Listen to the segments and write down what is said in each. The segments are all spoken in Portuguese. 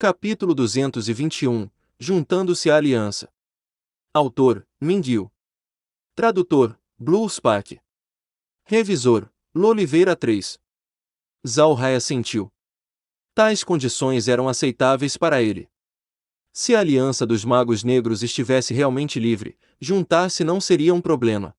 Capítulo 221 Juntando-se à Aliança. Autor: Minguil. Tradutor: Blue Spark. Revisor: Loliveira 3. Zhao Hai assentiu. Tais condições eram aceitáveis para ele. Se a aliança dos magos negros estivesse realmente livre, juntar-se não seria um problema.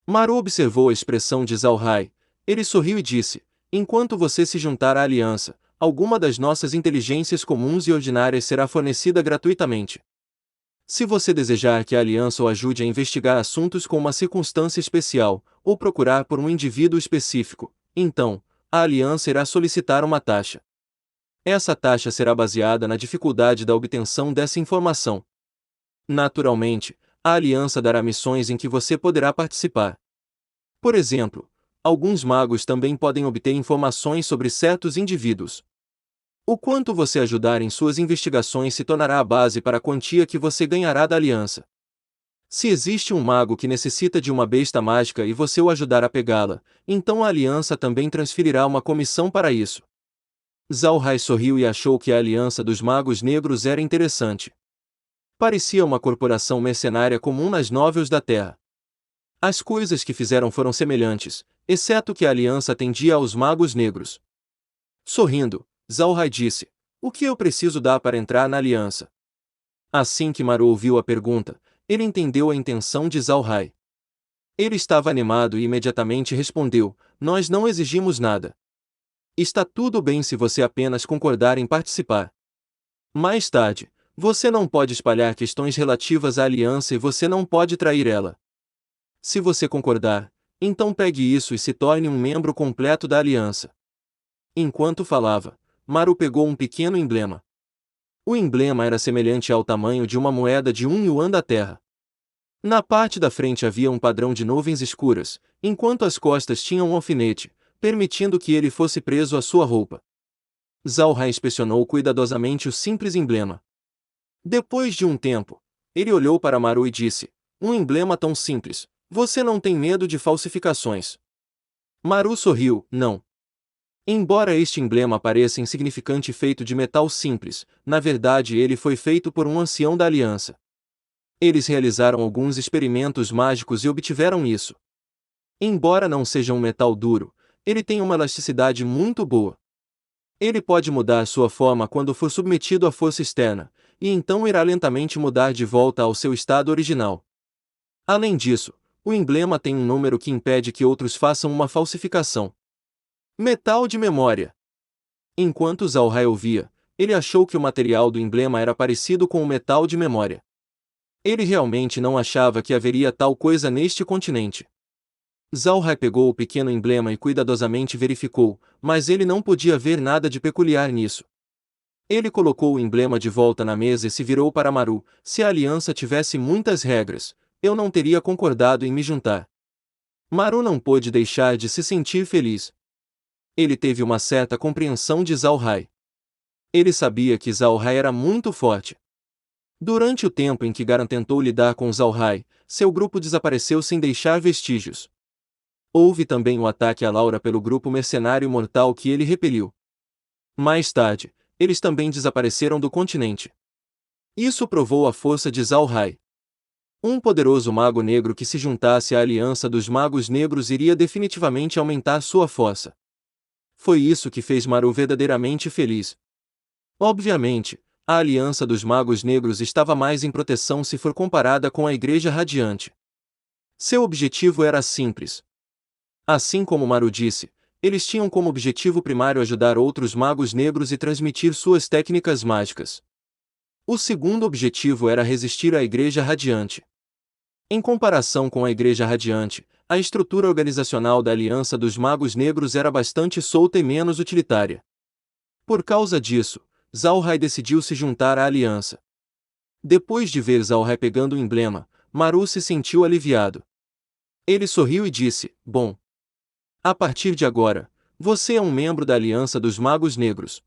Maru observou a expressão de Zhao Hai. Ele sorriu e disse: enquanto você se juntar à aliança, alguma das nossas inteligências comuns e ordinárias será fornecida gratuitamente. Se você desejar que a aliança o ajude a investigar assuntos com uma circunstância especial, ou procurar por um indivíduo específico, então, a aliança irá solicitar uma taxa. Essa taxa será baseada na dificuldade da obtenção dessa informação. Naturalmente, a aliança dará missões em que você poderá participar. Por exemplo, alguns magos também podem obter informações sobre certos indivíduos. O quanto você ajudar em suas investigações se tornará a base para a quantia que você ganhará da aliança. Se existe um mago que necessita de uma besta mágica e você o ajudar a pegá-la, então a aliança também transferirá uma comissão para isso. Zhao Hai sorriu e achou que a aliança dos magos negros era interessante. Parecia uma corporação mercenária comum nas novels da Terra. As coisas que fizeram foram semelhantes, exceto que a aliança atendia aos magos negros. Sorrindo, Zhao Hai disse: o que eu preciso dar para entrar na aliança? Assim que Maru ouviu a pergunta, ele entendeu a intenção de Zhao Hai. Ele estava animado e imediatamente respondeu: nós não exigimos nada. Está tudo bem se você apenas concordar em participar. Mais tarde, você não pode espalhar questões relativas à aliança e você não pode trair ela. Se você concordar, então pegue isso e se torne um membro completo da aliança. Enquanto falava, Maru pegou um pequeno emblema. O emblema era semelhante ao tamanho de uma moeda de 1 yuan da terra. Na parte da frente havia um padrão de nuvens escuras, enquanto as costas tinham um alfinete, permitindo que ele fosse preso à sua roupa. Zhao Hai inspecionou cuidadosamente o simples emblema. Depois de um tempo, ele olhou para Maru e disse: um emblema tão simples, você não tem medo de falsificações? Maru sorriu: não. Embora este emblema pareça insignificante e feito de metal simples, na verdade ele foi feito por um ancião da aliança. Eles realizaram alguns experimentos mágicos e obtiveram isso. Embora não seja um metal duro, ele tem uma elasticidade muito boa. Ele pode mudar sua forma quando for submetido à força externa, e então irá lentamente mudar de volta ao seu estado original. Além disso, o emblema tem um número que impede que outros façam uma falsificação. Metal de memória. Enquanto Zhao Hai ouvia, ele achou que o material do emblema era parecido com o metal de memória. Ele realmente não achava que haveria tal coisa neste continente. Zhao Hai pegou o pequeno emblema e cuidadosamente verificou, mas ele não podia ver nada de peculiar nisso. Ele colocou o emblema de volta na mesa e se virou para Maru: se a aliança tivesse muitas regras, eu não teria concordado em me juntar. Maru não pôde deixar de se sentir feliz. Ele teve uma certa compreensão de Zhao Hai. Ele sabia que Zhao Hai era muito forte. Durante o tempo em que Garan tentou lidar com Zhao Hai, seu grupo desapareceu sem deixar vestígios. Houve também o ataque a Laura pelo grupo mercenário mortal que ele repeliu. Mais tarde, eles também desapareceram do continente. Isso provou a força de Zhao Hai. Um poderoso mago negro que se juntasse à aliança dos magos negros iria definitivamente aumentar sua força. Foi isso que fez Maru verdadeiramente feliz. Obviamente, a aliança dos magos negros estava mais em proteção se for comparada com a Igreja Radiante. Seu objetivo era simples. Assim como Maru disse, eles tinham como objetivo primário ajudar outros magos negros e transmitir suas técnicas mágicas. O segundo objetivo era resistir à Igreja Radiante. Em comparação com a Igreja Radiante, a estrutura organizacional da Aliança dos Magos Negros era bastante solta e menos utilitária. Por causa disso, Zhao Hai decidiu se juntar à aliança. Depois de ver Zhao Hai pegando o emblema, Maru se sentiu aliviado. Ele sorriu e disse: bom. A partir de agora, você é um membro da Aliança dos Magos Negros.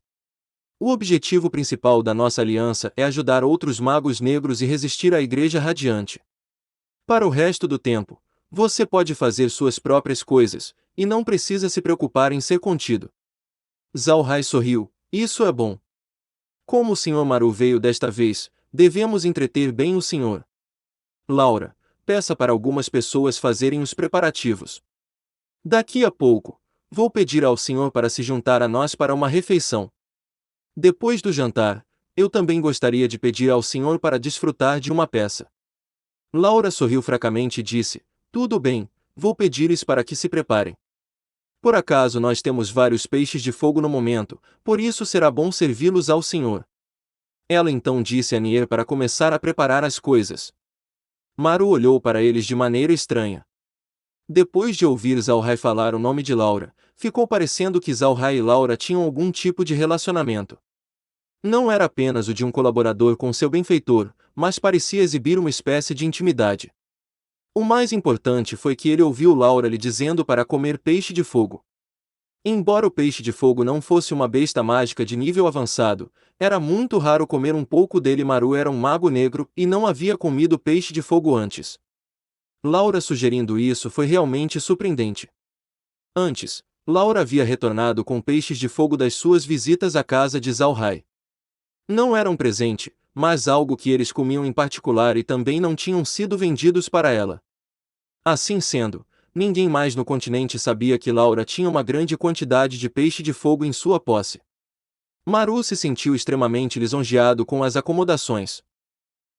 O objetivo principal da nossa aliança é ajudar outros magos negros e resistir à Igreja Radiante. Para o resto do tempo, você pode fazer suas próprias coisas, e não precisa se preocupar em ser contido. Zhao Hai sorriu: isso é bom. Como o Sr. Maru veio desta vez, devemos entreter bem o senhor. Laura, peça para algumas pessoas fazerem os preparativos. Daqui a pouco, vou pedir ao senhor para se juntar a nós para uma refeição. Depois do jantar, eu também gostaria de pedir ao senhor para desfrutar de uma peça. Laura sorriu fracamente e disse: tudo bem, vou pedir-lhes para que se preparem. Por acaso nós temos vários peixes de fogo no momento, por isso será bom servi-los ao senhor. Ela então disse a Nier para começar a preparar as coisas. Maru olhou para eles de maneira estranha. Depois de ouvir Zalrai falar o nome de Laura, ficou parecendo que Zalrai e Laura tinham algum tipo de relacionamento. Não era apenas o de um colaborador com seu benfeitor, mas parecia exibir uma espécie de intimidade. O mais importante foi que ele ouviu Laura lhe dizendo para comer peixe de fogo. Embora o peixe de fogo não fosse uma besta mágica de nível avançado, era muito raro comer um pouco dele. Maru era um mago negro e não havia comido peixe de fogo antes. Laura sugerindo isso foi realmente surpreendente. Antes, Laura havia retornado com peixes de fogo das suas visitas à casa de Zalrai. Não era um presente, mas algo que eles comiam em particular e também não tinham sido vendidos para ela. Assim sendo, ninguém mais no continente sabia que Laura tinha uma grande quantidade de peixe de fogo em sua posse. Maru se sentiu extremamente lisonjeado com as acomodações.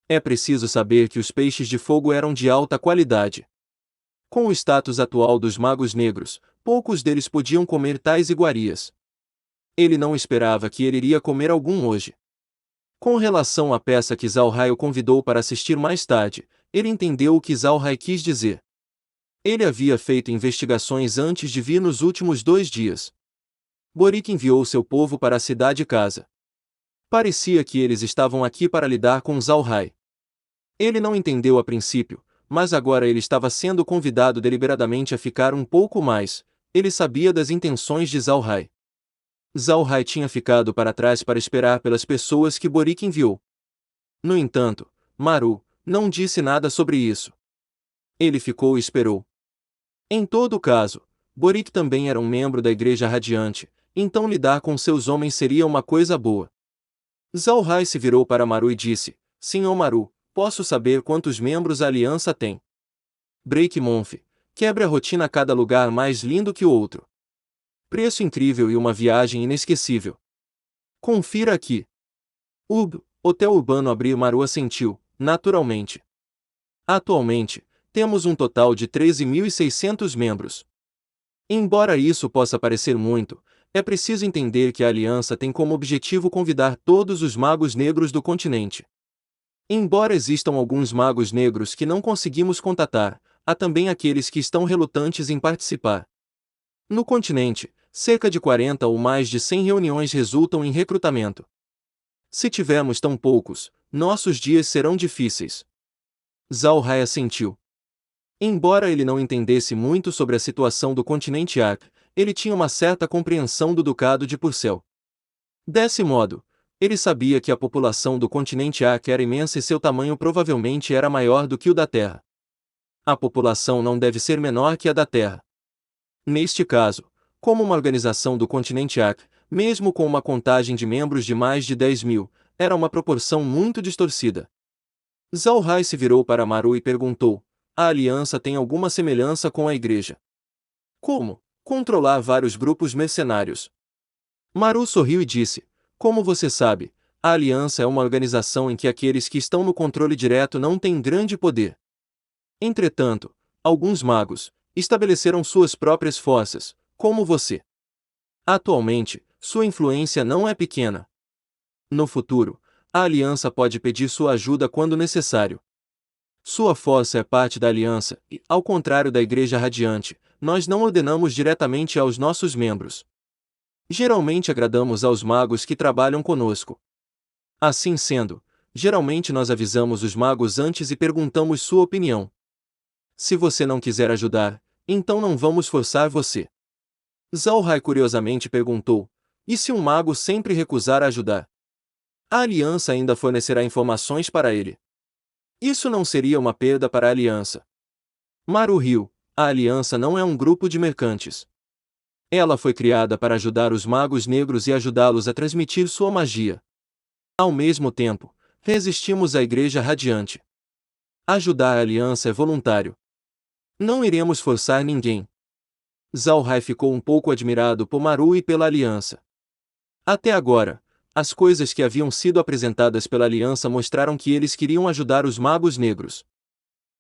É preciso saber que os peixes de fogo eram de alta qualidade. Com o status atual dos magos negros, poucos deles podiam comer tais iguarias. Ele não esperava que ele iria comer algum hoje. Com relação à peça que Zalrai o convidou para assistir mais tarde, ele entendeu o que Zalrai quis dizer. Ele havia feito investigações antes de vir nos últimos 2 dias. Boric enviou seu povo para a cidade-casa. Parecia que eles estavam aqui para lidar com Zalrai. Ele não entendeu a princípio, mas agora ele estava sendo convidado deliberadamente a ficar um pouco mais. Ele sabia das intenções de Zalrai. Zalrai tinha ficado para trás para esperar pelas pessoas que Boric enviou. No entanto, Maru não disse nada sobre isso. Ele ficou e esperou. Em todo caso, Boric também era um membro da Igreja Radiante, então lidar com seus homens seria uma coisa boa. Zalrai se virou para Maru e disse: Senhor Maru, posso saber quantos membros a aliança tem? Breakmonf, quebre a rotina, cada lugar mais lindo que o outro. Preço incrível e uma viagem inesquecível. Confira aqui. Hotel Urbano Abrir. Maru assentiu, naturalmente. Atualmente, temos um total de 13.600 membros. Embora isso possa parecer muito, é preciso entender que a aliança tem como objetivo convidar todos os magos negros do continente. Embora existam alguns magos negros que não conseguimos contatar, há também aqueles que estão relutantes em participar. No continente, cerca de 40 ou mais de 100 reuniões resultam em recrutamento. Se tivermos tão poucos, nossos dias serão difíceis. Zalrai assentiu. Embora ele não entendesse muito sobre a situação do continente Ark, ele tinha uma certa compreensão do Ducado de Purcell. Desse modo, ele sabia que a população do continente Ark era imensa e seu tamanho provavelmente era maior do que o da Terra. A população não deve ser menor que a da Terra. Neste caso, como uma organização do continente Ark, mesmo com uma contagem de membros de mais de 10.000, era uma proporção muito distorcida. Zalrai se virou para Maru e perguntou: a aliança tem alguma semelhança com a igreja? Como? Controlar vários grupos mercenários. Maru sorriu e disse: como você sabe, a aliança é uma organização em que aqueles que estão no controle direto não têm grande poder. Entretanto, alguns magos estabeleceram suas próprias forças, como você. Atualmente, sua influência não é pequena. No futuro, a aliança pode pedir sua ajuda quando necessário. Sua força é parte da aliança e, ao contrário da Igreja Radiante, nós não ordenamos diretamente aos nossos membros. Geralmente agradamos aos magos que trabalham conosco. Assim sendo, geralmente nós avisamos os magos antes e perguntamos sua opinião. Se você não quiser ajudar, então não vamos forçar você. Zalrai curiosamente perguntou: e se um mago sempre recusar a ajudar? A aliança ainda fornecerá informações para ele. Isso não seria uma perda para a aliança. Maru riu: a aliança não é um grupo de mercantes. Ela foi criada para ajudar os magos negros e ajudá-los a transmitir sua magia. Ao mesmo tempo, resistimos à Igreja Radiante. Ajudar a aliança é voluntário. Não iremos forçar ninguém. Zhao Hai ficou um pouco admirado por Maru e pela aliança. Até agora, as coisas que haviam sido apresentadas pela aliança mostraram que eles queriam ajudar os magos negros.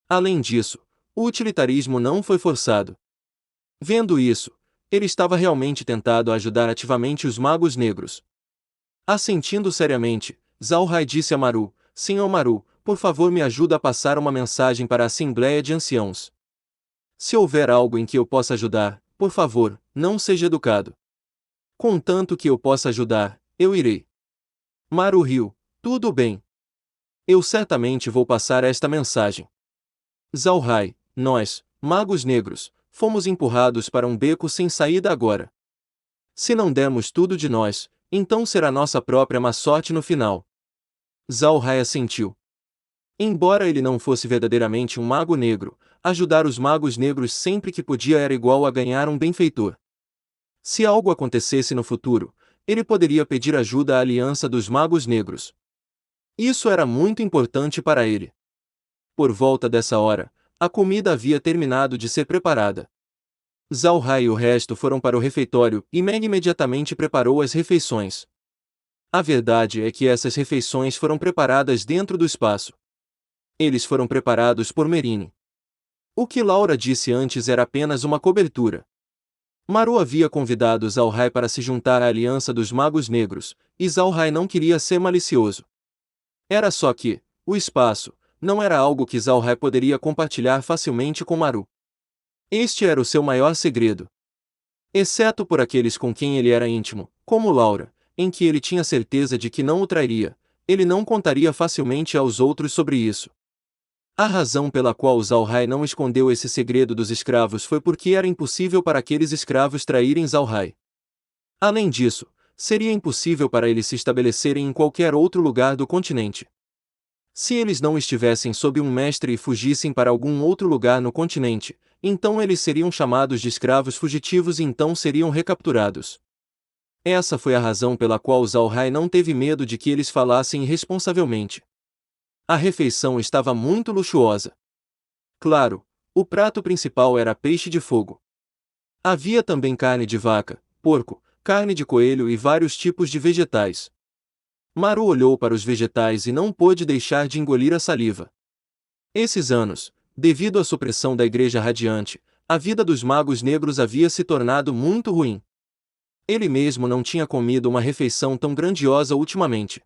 Além disso, o utilitarismo não foi forçado. Vendo isso, ele estava realmente tentado a ajudar ativamente os magos negros. Assentindo seriamente, Zhao Hai disse a Maru: Senhor Maru, por favor me ajuda a passar uma mensagem para a Assembleia de Anciãos. Se houver algo em que eu possa ajudar, por favor, não seja educado. Contanto que eu possa ajudar, eu irei. Maru riu: Tudo bem. Eu certamente vou passar esta mensagem. Zhao Hai, nós, magos negros, fomos empurrados para um beco sem saída agora. Se não dermos tudo de nós, então será nossa própria má sorte no final. Zhao Hai assentiu. Embora ele não fosse verdadeiramente um mago negro, ajudar os magos negros sempre que podia era igual a ganhar um benfeitor. Se algo acontecesse no futuro, ele poderia pedir ajuda à Aliança dos Magos Negros. Isso era muito importante para ele. Por volta dessa hora, a comida havia terminado de ser preparada. Zhao Hai e o resto foram para o refeitório e Meg imediatamente preparou as refeições. A verdade é que essas refeições foram preparadas dentro do espaço. Eles foram preparados por Merine. O que Laura disse antes era apenas uma cobertura. Maru havia convidado Zhao Hai para se juntar à Aliança dos Magos Negros, e Zhao Hai não queria ser malicioso. Era só que, o espaço, não era algo que Zhao Hai poderia compartilhar facilmente com Maru. Este era o seu maior segredo. Exceto por aqueles com quem ele era íntimo, como Laura, em que ele tinha certeza de que não o trairia, ele não contaria facilmente aos outros sobre isso. A razão pela qual Zhao Hai não escondeu esse segredo dos escravos foi porque era impossível para aqueles escravos traírem Zhao Hai. Além disso, seria impossível para eles se estabelecerem em qualquer outro lugar do continente. Se eles não estivessem sob um mestre e fugissem para algum outro lugar no continente, então eles seriam chamados de escravos fugitivos e então seriam recapturados. Essa foi a razão pela qual Zhao Hai não teve medo de que eles falassem irresponsavelmente. A refeição estava muito luxuosa. Claro, o prato principal era peixe de fogo. Havia também carne de vaca, porco, carne de coelho e vários tipos de vegetais. Maru olhou para os vegetais e não pôde deixar de engolir a saliva. Esses anos, devido à supressão da Igreja Radiante, a vida dos magos negros havia se tornado muito ruim. Ele mesmo não tinha comido uma refeição tão grandiosa ultimamente.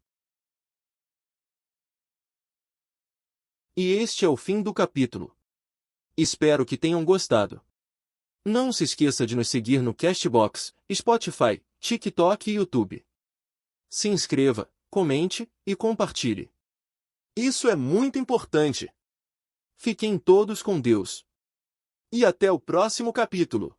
E este é o fim do capítulo. Espero que tenham gostado. Não se esqueça de nos seguir no Castbox, Spotify, TikTok e YouTube. Se inscreva, comente e compartilhe. Isso é muito importante. Fiquem todos com Deus. E até o próximo capítulo.